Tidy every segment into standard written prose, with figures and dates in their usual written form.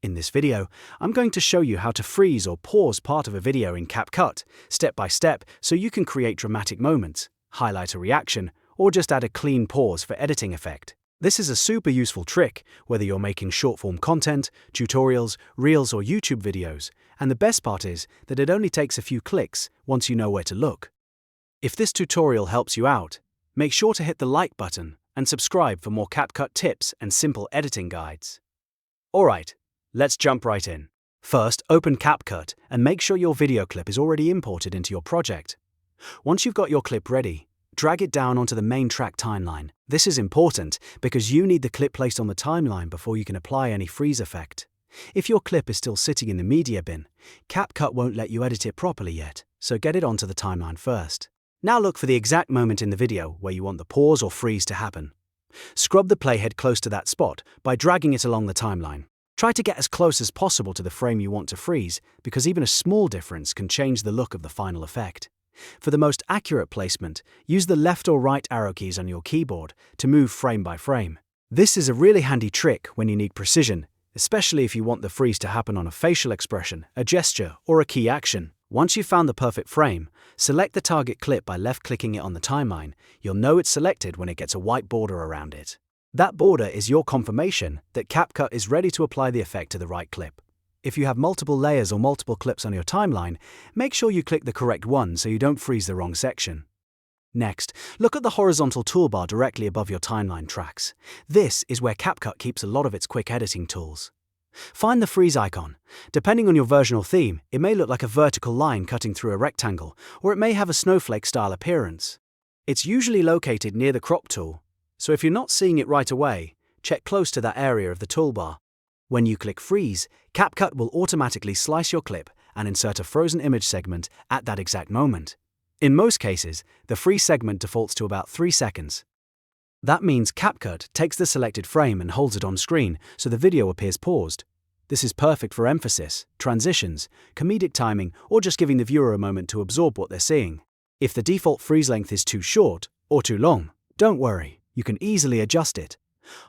In this video, I'm going to show you how to freeze or pause part of a video in CapCut, step by step, so you can create dramatic moments, highlight a reaction, or just add a clean pause for editing effect. This is a super useful trick, whether you're making short-form content, tutorials, reels, or YouTube videos, and the best part is that it only takes a few clicks once you know where to look. If this tutorial helps you out, make sure to hit the like button and subscribe for more CapCut tips and simple editing guides. Alright, let's jump right in. First, open CapCut and make sure your video clip is already imported into your project. Once you've got your clip ready, drag it down onto the main track timeline. This is important because you need the clip placed on the timeline before you can apply any freeze effect. If your clip is still sitting in the media bin, CapCut won't let you edit it properly yet, so get it onto the timeline first. Now look for the exact moment in the video where you want the pause or freeze to happen. Scrub the playhead close to that spot by dragging it along the timeline. Try to get as close as possible to the frame you want to freeze, because even a small difference can change the look of the final effect. For the most accurate placement, use the left or right arrow keys on your keyboard to move frame by frame. This is a really handy trick when you need precision, especially if you want the freeze to happen on a facial expression, a gesture, or a key action. Once you've found the perfect frame, select the target clip by left-clicking it on the timeline. You'll know it's selected when it gets a white border around it. That border is your confirmation that CapCut is ready to apply the effect to the right clip. If you have multiple layers or multiple clips on your timeline, make sure you click the correct one so you don't freeze the wrong section. Next, look at the horizontal toolbar directly above your timeline tracks. This is where CapCut keeps a lot of its quick editing tools. Find the freeze icon. Depending on your version or theme, it may look like a vertical line cutting through a rectangle, or it may have a snowflake-style appearance. It's usually located near the crop tool, so if you're not seeing it right away, check close to that area of the toolbar. When you click Freeze, CapCut will automatically slice your clip and insert a frozen image segment at that exact moment. In most cases, the freeze segment defaults to about 3 seconds. That means CapCut takes the selected frame and holds it on screen so the video appears paused. This is perfect for emphasis, transitions, comedic timing, or just giving the viewer a moment to absorb what they're seeing. If the default freeze length is too short or too long, don't worry, you can easily adjust it.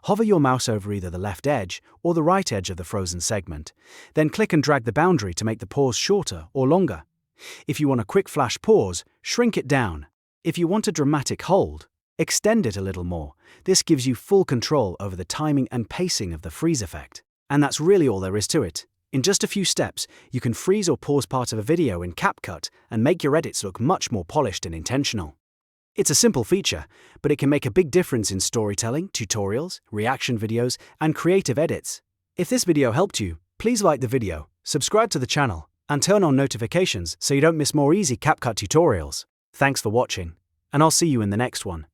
Hover your mouse over either the left edge or the right edge of the frozen segment, then click and drag the boundary to make the pause shorter or longer. If you want a quick flash pause, shrink it down. If you want a dramatic hold, extend it a little more. This gives you full control over the timing and pacing of the freeze effect. And that's really all there is to it. In just a few steps, you can freeze or pause part of a video in CapCut and make your edits look much more polished and intentional. It's a simple feature, but it can make a big difference in storytelling, tutorials, reaction videos, and creative edits. If this video helped you, please like the video, subscribe to the channel, and turn on notifications so you don't miss more easy CapCut tutorials. Thanks for watching, and I'll see you in the next one.